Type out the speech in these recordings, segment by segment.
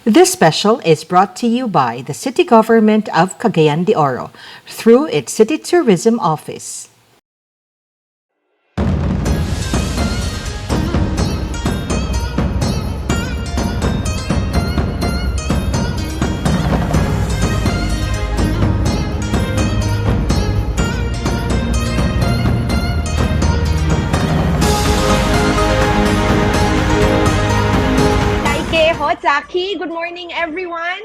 This special is brought to you by the City Government of Cagayan de Oro through its City Tourism Office. Hotsaki, good morning everyone!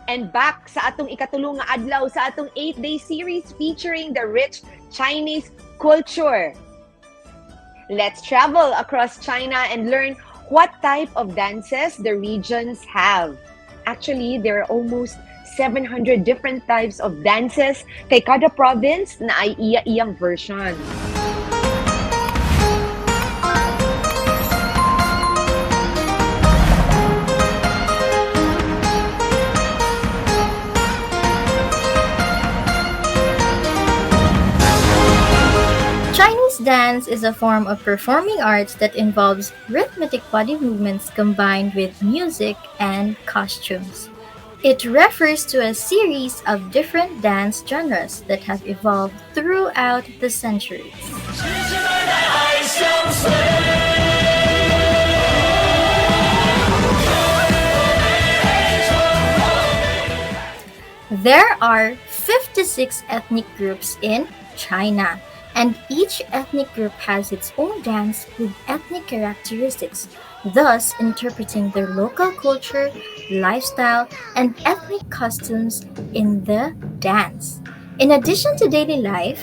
And back sa atong ikatulong nga adlaw sa atong 8-day series featuring the rich Chinese culture. Let's travel across China and learn what type of dances the regions have. Actually, there are almost 700 different types of dances kay kada province na ay iya-iyang version. Chinese dance is a form of performing arts that involves rhythmic body movements combined with music and costumes. It refers to a series of different dance genres that have evolved throughout the centuries. There are 56 ethnic groups in China, and each ethnic group has its own dance with ethnic characteristics, thus interpreting their local culture, lifestyle, and ethnic customs in the dance. In addition to daily life,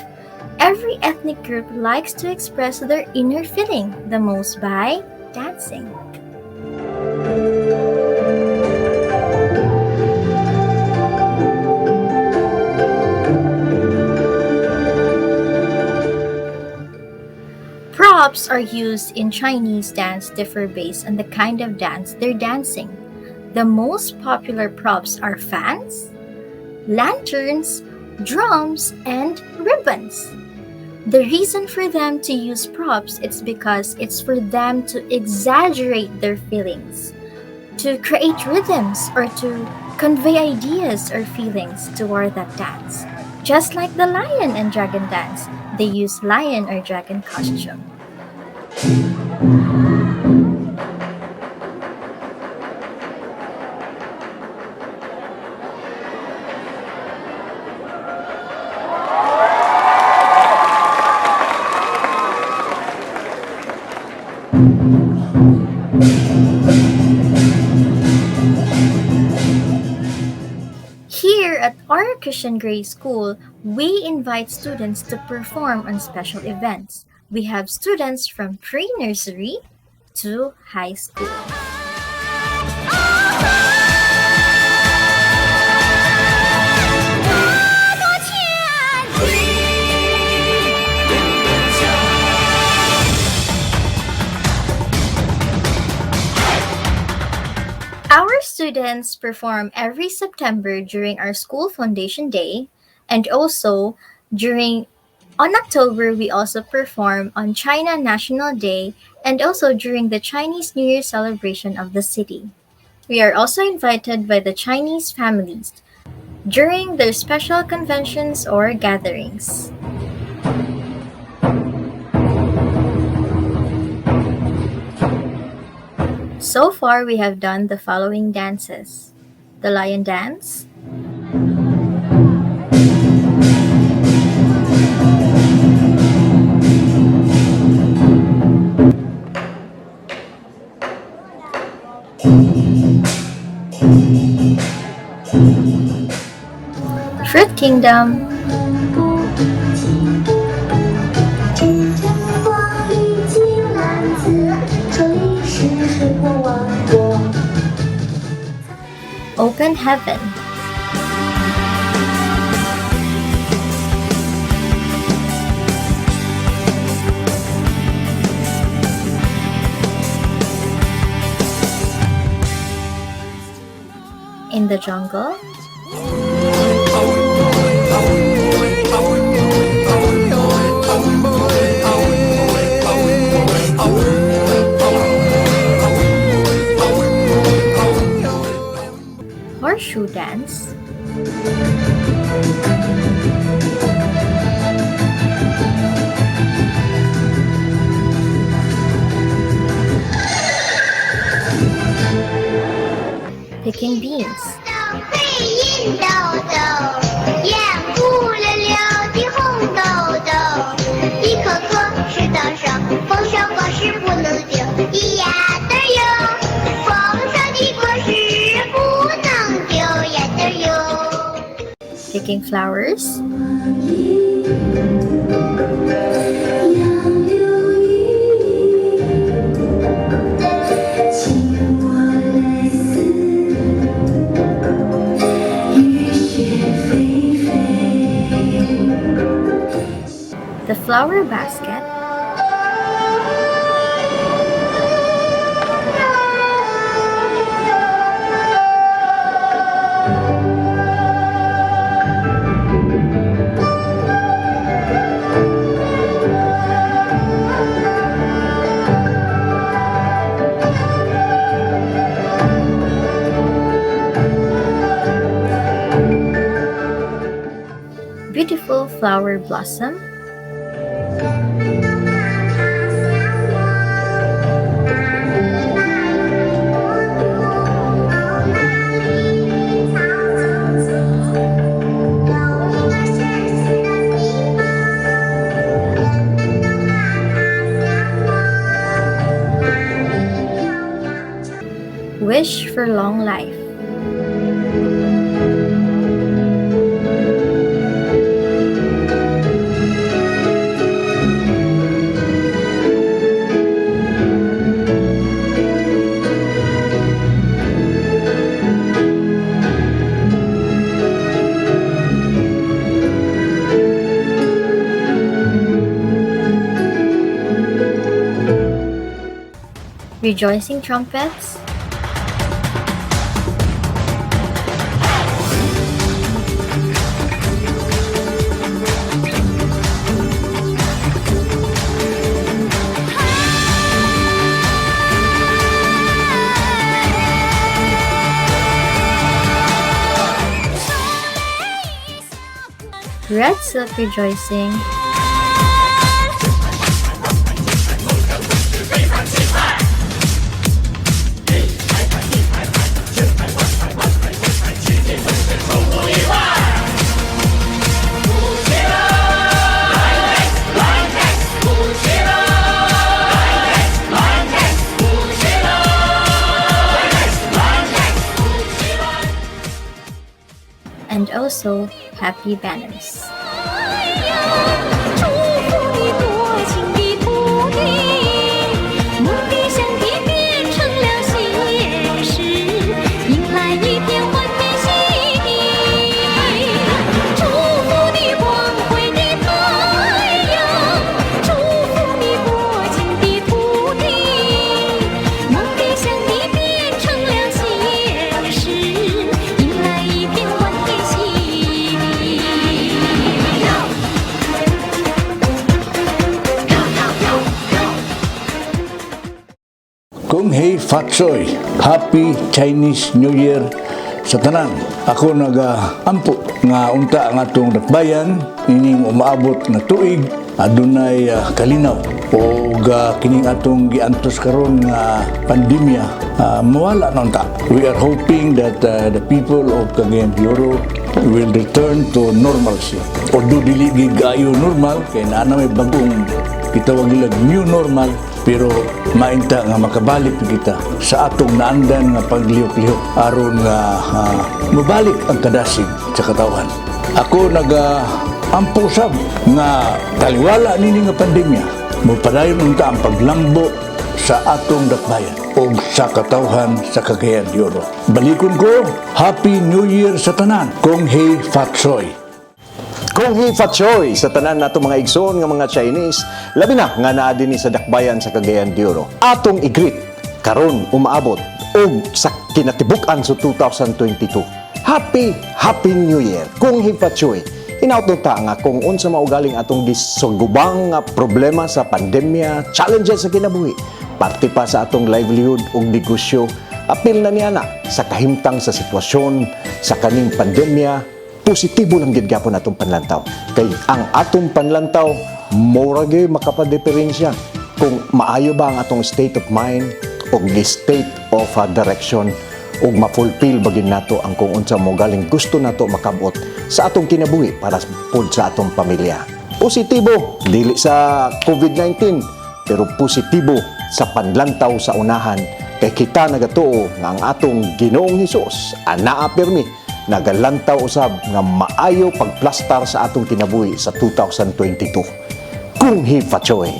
every ethnic group likes to express their inner feeling the most by dancing. Props are used in Chinese dance differ based on the kind of dance they're dancing. The most popular props are fans, lanterns, drums, and ribbons. The reason for them to use props is because it's for them to exaggerate their feelings, to create rhythms, or to convey ideas or feelings toward that dance. Just like the lion and dragon dance, they use lion or dragon costume. Here at Oro Christian Grace School, we invite students to perform on special events. We have students from pre-nursery to high school. Our students perform every September during our school foundation day, and also on October, we also perform on China National Day and also during the Chinese New Year celebration of the city. We are also invited by the Chinese families during their special conventions or gatherings. So far, we have done the following dances: the lion dance, Fruit Kingdom, Open Heaven, In the Jungle, horseshoe dance, picking beans, 背影抖抖，圆咕溜溜的红豆豆，一颗颗吃到手，丰收果实不能丢，一呀的哟，丰收的果实不能丢呀的哟。 picking flowers, the flower basket, beautiful flower blossom, wish for long life, rejoicing trumpets, red silk rejoicing, and also happy banners. 祝福你多情的土地，梦的香地变成了现实，迎来一片欢天喜地。祝福你光辉的太阳，祝福你多情的土地，梦的香地变成了现实，迎来一片欢天喜地。 Kung hey Fatsoy, Happy Chinese New Year sa tanan. Ako nag-ampo nga unta ang atong dakbayan ining umaabot na tuig adunay kalinaw o kining atong giantos karon nga pandemya mawala na unta. We are hoping that the people of Cagayan de Oro will return to normalcy. Although dili gigayo normal kay naa na may bagong kitawag nila new normal, pero mainta nga makabalik kita sa atong naandan nga paglihok-lihok aron nga mabalik ang kadasig sa katawan. Ako ampo sab nga taliwala nini nga pandemya mopadayon unta ang paglambo sa atong dakbayan o sa katawhan sa Cagayan de Oro. Balikon ko, Happy New Year sa tanan. Kung hey Fatsoy. Kung hi Fatsoy sa tanan nato mga igsoon nga mga Chinese, labi na nga naa dinhi sa dakbayan sa Cagayan de Oro. Atong i-greet karon umaabot og sa kinatibuk-an sa 2022. Happy New Year. Kung hi Fatsoy, hinauton ta nga kung unsa maugaling atong gisugubang nga problema sa pandemya, challenges sa kinabuhi, parte pa sa atong livelihood ug negosyo, Apil na niya na sa kahimtang sa sitwasyon sa kaning pandemya, positibo lang gid gyapon atong panlantaw. Kay ang atong panlantaw mura gyud makapadeperensya kung maayo ba ang atong state of mind o state of direction ug ma-fulfill bagin nato ang kung unsa mo galing gusto nato makabot sa atong kinabuhi para pud sa atong pamilya. Positibo dili sa COVID-19 pero positibo sa panlantaw sa unahan kay kita nagatuo nga ang atong Ginoong Hesus anaa pirmi nagalantaw usab nga maayo pagplastar sa atong kinabuhi sa 2022. Kung Hifachoy.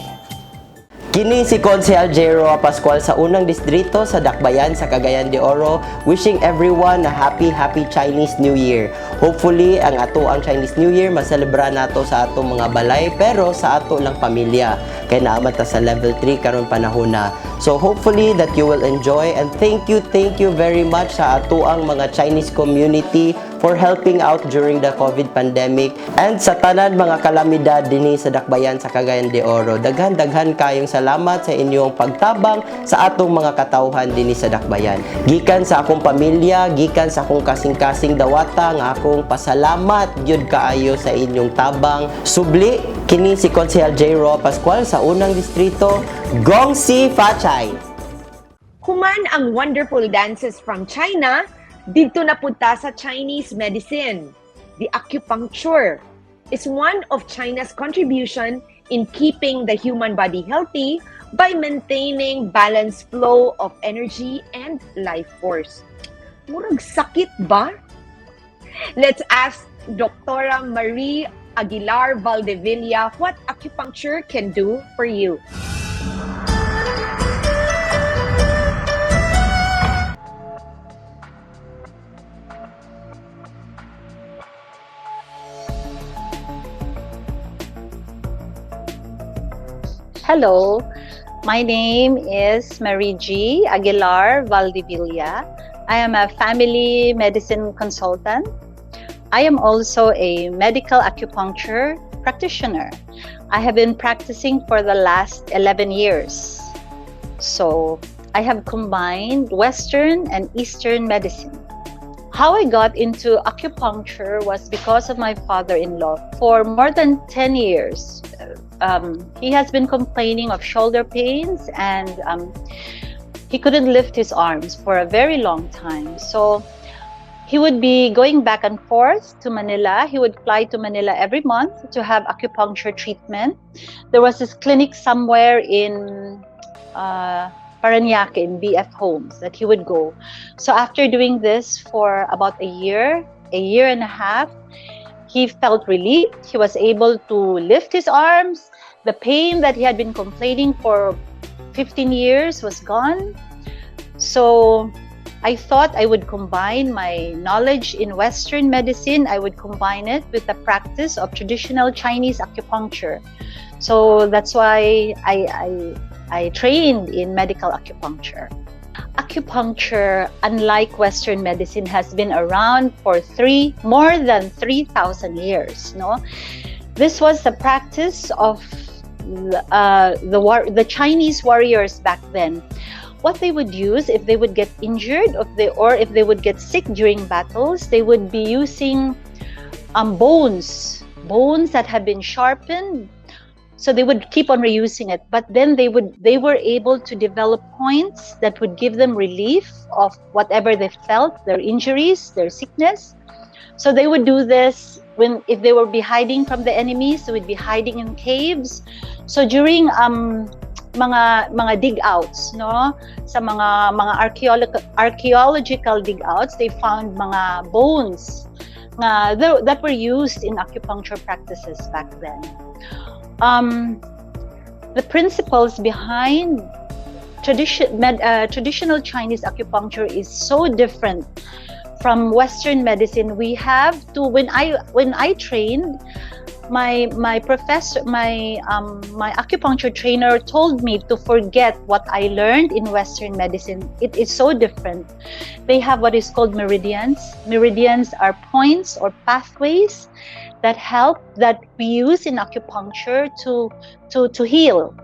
Kini si Konsehal Jero Pascual sa unang distrito sa Dakbayan sa Cagayan de Oro, wishing everyone a happy Chinese New Year. Hopefully ang Chinese New Year maselebra nato sa atong mga balay pero sa ato lang pamilya kay naamata sa level 3 karon panahon na. So hopefully that you will enjoy and thank you very much sa atoang mga Chinese community for helping out during the COVID pandemic and sa tanan mga kalamidad dinhi sa Dakbayan sa Cagayan de Oro. Daghan kayong salamat sa inyong pagtabang sa atong mga katawhan dinhi sa Dakbayan. Gikan sa akong pamilya, gikan sa akong kasing-kasing dawata nga akong pasalamat gyud kaayo sa inyong tabang. Subli kini si Konsehal Ro Pascual sa unang distrito. Gong Si Fachay. Human ang wonderful dances from China, dito na punta sa Chinese medicine. The acupuncture is one of China's contribution in keeping the human body healthy by maintaining balanced flow of energy and life force. Murag sakit ba? Let's ask Dr. Margie Aguilar-Valdevilla what acupuncture can do for you. Hello, my name is Margie Aguilar-Valdevilla. I am a family medicine consultant. I am also a medical acupuncture practitioner. I have been practicing for the last 11 years. So I have combined Western and Eastern medicine. How I got into acupuncture was because of my father-in-law. For more than 10 years, he has been complaining of shoulder pains and he couldn't lift his arms for a very long time. So he would be going back and forth to Manila. He would fly to Manila every month to have acupuncture treatment. There was this clinic somewhere in Parañaque in BF Homes that he would go. So after doing this for about a year and a half, he felt relief. He was able to lift his arms. The pain that he had been complaining for 15 years was gone. So I thought I would combine my knowledge in Western medicine. I would combine it with the practice of traditional Chinese acupuncture. So that's why I trained in medical acupuncture. Acupuncture, unlike Western medicine, has been around for more than 3,000 years. No, this was the practice of the Chinese warriors back then. What they would use if they would get injured, or if they would get sick during battles, they would be using bones that have been sharpened. So they would keep on reusing it, but then they were able to develop points that would give them relief of whatever they felt, their injuries, their sickness. So they would do this if they would be hiding from the enemies. They would be hiding in caves. So during mga dig outs, no, sa mga archaeological dig outs, they found mga bones that were used in acupuncture practices back then. The principles behind traditional Chinese acupuncture is so different from Western medicine. We have to, when I trained, my professor, my acupuncture trainer told me to forget what I learned in Western medicine. It is so different. They have what is called meridians. Meridians are points or pathways that we use in acupuncture to heal.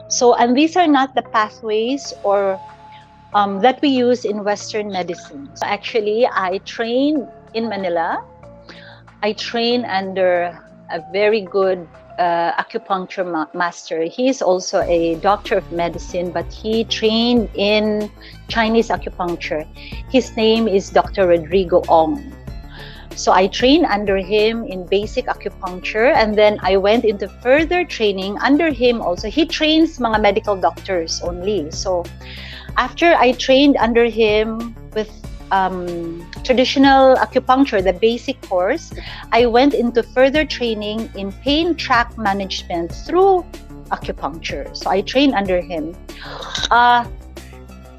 So, and these are not the pathways or that we use in Western medicine. So actually, I trained in Manila. I trained under a very good acupuncture master. He is also a doctor of medicine, but he trained in Chinese acupuncture. His name is Dr. Rodrigo Ong. So I trained under him in basic acupuncture, and then I went into further training under him also. He trains mga medical doctors only. So after I trained under him with traditional acupuncture, the basic course, I went into further training in pain track management through acupuncture. So I trained under him.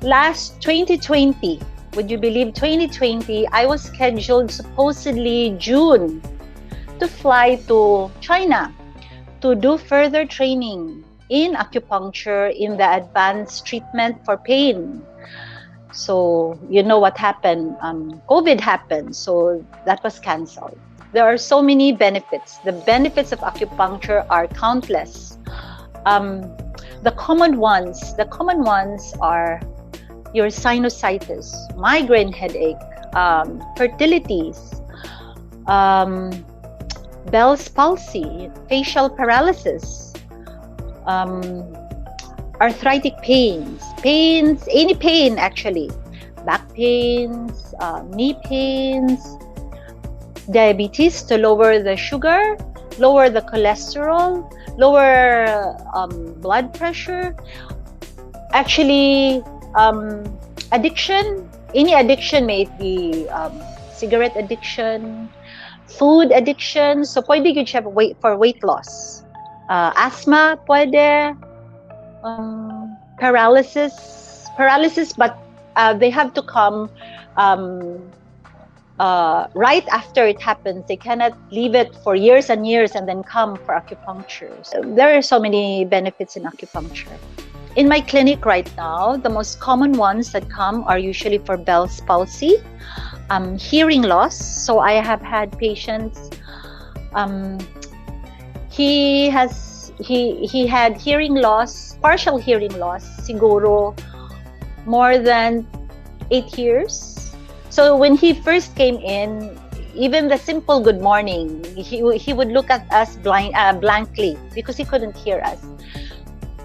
Last 2020, would you believe 2020, I was scheduled supposedly June to fly to China to do further training in acupuncture in the advanced treatment for pain. So you know what happened, COVID happened, so that was canceled. There are so many benefits. The benefits of acupuncture are countless. The common ones are your sinusitis, migraine headache, fertility, Bell's palsy, facial paralysis, arthritic pains, any pain actually, back pains, knee pains, diabetes to lower the sugar, lower the cholesterol, lower blood pressure. Actually, addiction, any addiction, may it be cigarette addiction, food addiction, so pwede yun siya for weight loss. Asthma, pwede. Paralysis, but they have to come right after it happens. They cannot leave it for years and years and then come for acupuncture. So there are so many benefits in acupuncture. In my clinic right now, the most common ones that come are usually for Bell's palsy, hearing loss. So I have had patients, he had hearing loss, partial hearing loss, siguro more than 8 years. So when he first came in, even the simple good morning, he would look at us blankly because he couldn't hear us.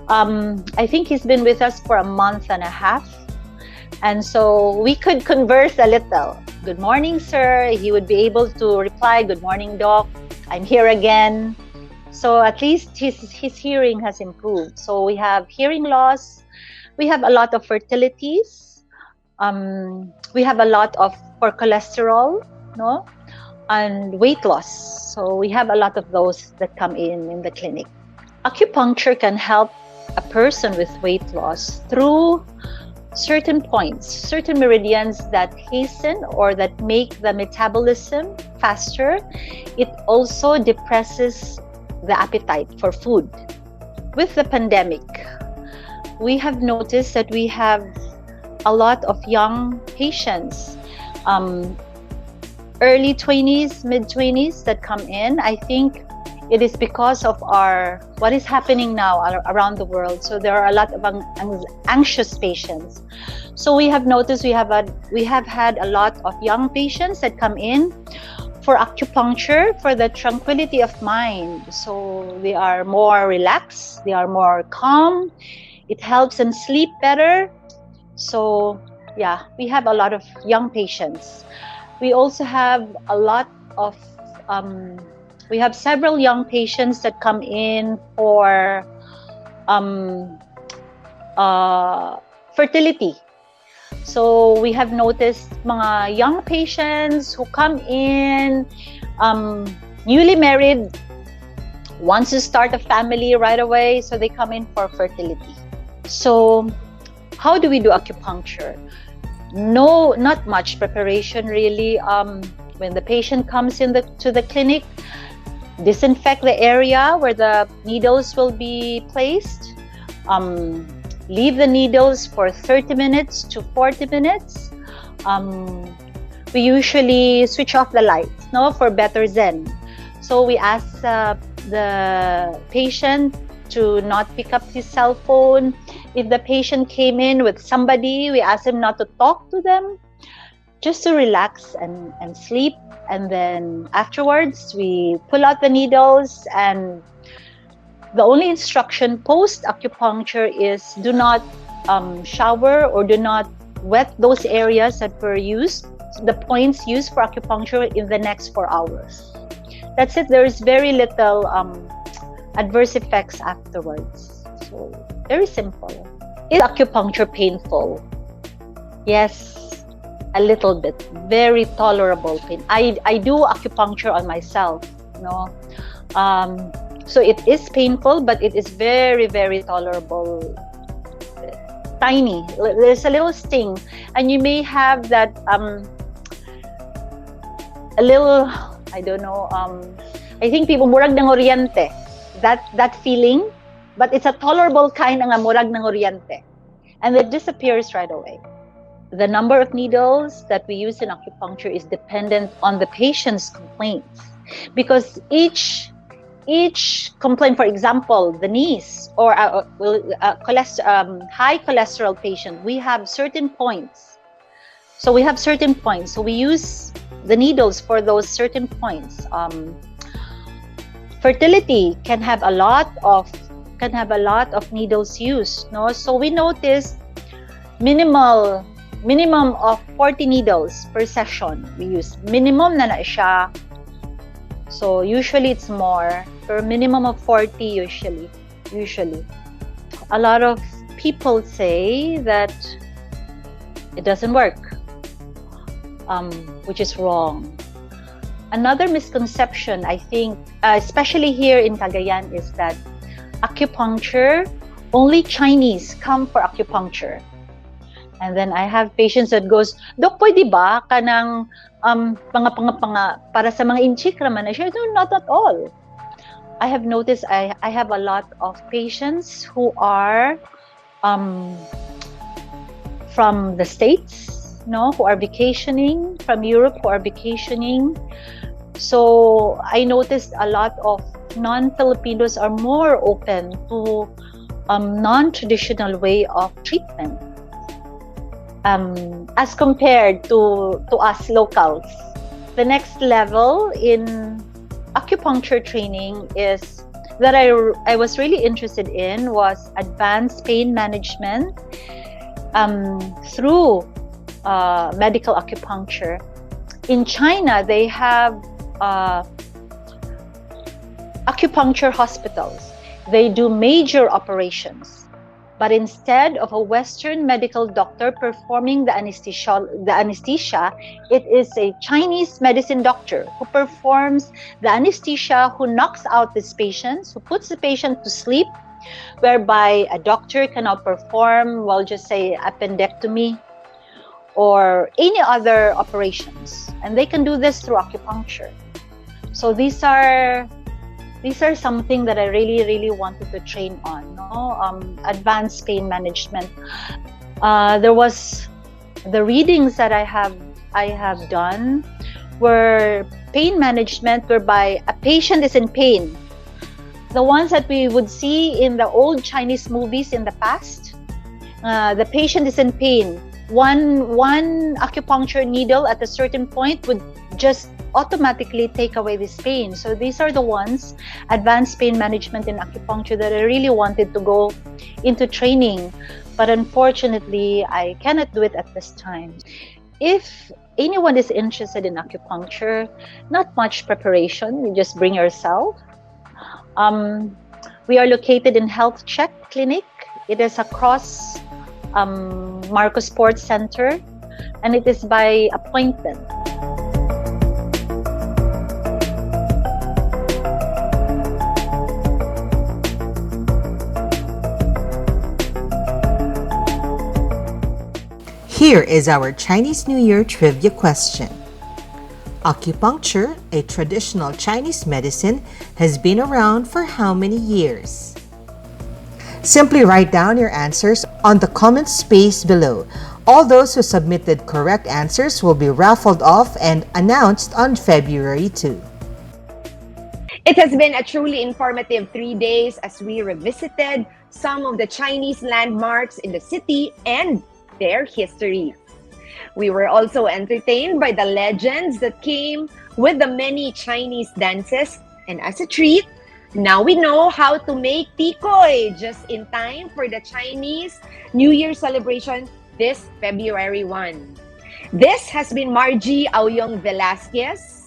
I think he's been with us for a month and a half. And so we could converse a little. Good morning, sir. He would be able to reply, good morning, doc. I'm here again. So at least his hearing has improved. So we have hearing loss. We have a lot of fertilities. We have a lot for cholesterol, no, and weight loss. So we have a lot of those that come in the clinic. Acupuncture can help a person with weight loss through certain points, certain meridians that hasten or that make the metabolism faster. It also depresses the appetite for food. With the pandemic, we have noticed that we have a lot of young patients, early 20s, mid 20s that come in. I think it is because of what is happening now around the world. So there are a lot of anxious patients. So we have noticed we have had a lot of young patients that come in for acupuncture for the tranquility of mind. So they are more relaxed, they are more calm. It helps them sleep better. So yeah, we have a lot of young patients. We also have a lot of we have several young patients that come in for fertility. So we have noticed mga young patients who come in, newly married, wants to start a family right away, so they come in for fertility. So how do we do acupuncture? No, not much preparation really. When the patient comes to the clinic, disinfect the area where the needles will be placed. Leave the needles for 30 minutes to 40 minutes. We usually switch off the lights, no, for better zen. So we ask the patient to not pick up his cell phone. If the patient came in with somebody, we ask him not to talk to them, just to relax and sleep. And then afterwards, we pull out the needles, and the only instruction post acupuncture is do not shower or do not wet those areas that were used, the points used for acupuncture, in the next 4 hours. That's it. There is very little adverse effects afterwards. So very simple. Is acupuncture painful? Yes, a little bit. Very tolerable pain. I do acupuncture on myself, you know. So it is painful, but it is very, very tolerable. Tiny. There's a little sting, and you may have that a little, I don't know, I think people murag ng oriente, that feeling, but it's a tolerable kind ng murag ng oriente, and it disappears right away. The number of needles that we use in acupuncture is dependent on the patient's complaints, because each complaint, for example, the knees or high cholesterol patient, we have certain points. So we have certain points. So we use the needles for those certain points. Fertility can have a lot of needles used. No, so we noticed minimum of 40 needles per session we use. Minimum na siya. So usually it's more, for minimum of 40 usually. A lot of people say that it doesn't work, which is wrong. Another misconception, I think, especially here in Cagayan, is that acupuncture, only Chinese come for acupuncture. And then I have patients that goes, Dok, pwede ba kanang para sa mga inchik naman? I said, no, not at all. I have noticed I have a lot of patients who are from the States, no, who are vacationing, from Europe who are vacationing. So I noticed a lot of non-Filipinos are more open to non-traditional way of treatment. As compared to us locals. The next level in acupuncture training is that I was really interested in was advanced pain management through medical acupuncture. In China, they have acupuncture hospitals. They do major operations. But instead of a Western medical doctor performing the anesthesia, it is a Chinese medicine doctor who performs the anesthesia, who knocks out these patients, who puts the patient to sleep, whereby a doctor cannot perform, well, just say appendectomy or any other operations. And they can do this through acupuncture. So these are something that I really, really wanted to train on. No? Advanced pain management. There was the readings that I have done were pain management, whereby a patient is in pain. The ones that we would see in the old Chinese movies in the past. The patient is in pain. One acupuncture needle at a certain point would just automatically take away this pain. So these are the ones, advanced pain management in acupuncture, that I really wanted to go into training. But unfortunately, I cannot do it at this time. If anyone is interested in acupuncture, not much preparation, you just bring yourself. We are located in Health Check Clinic. It is across Marcos Sports Center, and it is by appointment. Here is our Chinese New Year trivia question. Acupuncture, a traditional Chinese medicine, has been around for how many years? Simply write down your answers on the comment space below. All those who submitted correct answers will be raffled off and announced on February 2. It has been a truly informative 3 days as we revisited some of the Chinese landmarks in the city and their history. We were also entertained by the legends that came with the many Chinese dances, and as a treat, now we know how to make tikoy just in time for the Chinese New Year celebration this February 1. This has been Margie Auyong-Velasquez.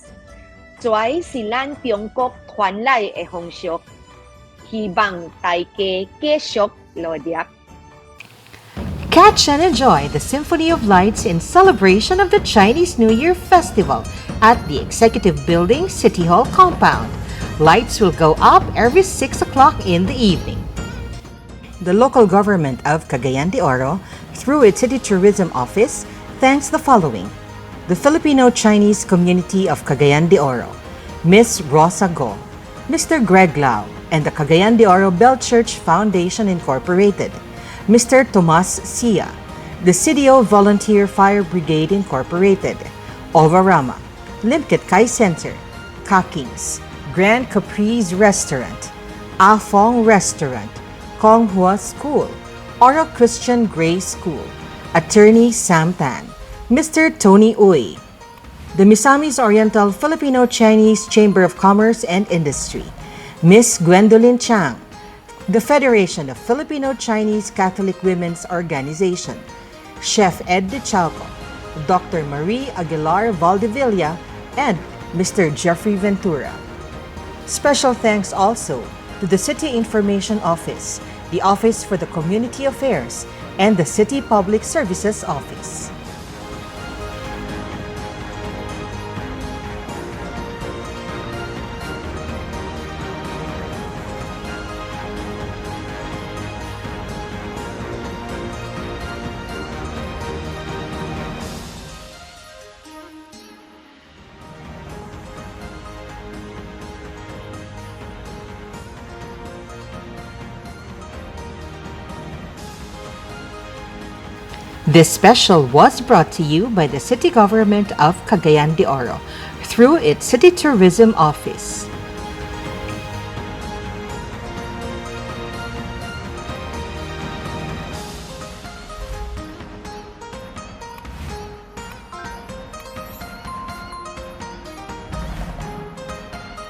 Suay silan Tiongkok Tuanlay e Hongxiok. Hibang Taike Kesiok Lodiak. Catch and enjoy the Symphony of Lights in celebration of the Chinese New Year Festival at the Executive Building City Hall compound. Lights will go up every 6 o'clock in the evening. The local government of Cagayan de Oro, through its City Tourism Office, thanks the following: the Filipino-Chinese community of Cagayan de Oro, Miss Rosa Go, Mr. Greg Lau, and the Cagayan de Oro Bell Church Foundation Incorporated, Mr. Tomas Sia, the CDO Volunteer Fire Brigade Incorporated, Ovarama, Limkit Kai Center, Kakings, Grand Capri's Restaurant, Afong Restaurant, Konghua School, Oro Christian Grace School, Attorney Sam Tan, Mr. Tony Uy, the Misamis Oriental Filipino-Chinese Chamber of Commerce and Industry, Miss Gwendolyn Chang, the Federation of Filipino-Chinese Catholic Women's Organization, Chef Ed De Chalco, Dr. Marie Aguilar-Valdevilla, and Mr. Jeffrey Ventura. Special thanks also to the City Information Office, the Office for the Community Affairs, and the City Public Services Office. This special was brought to you by the City Government of Cagayan de Oro through its City Tourism Office.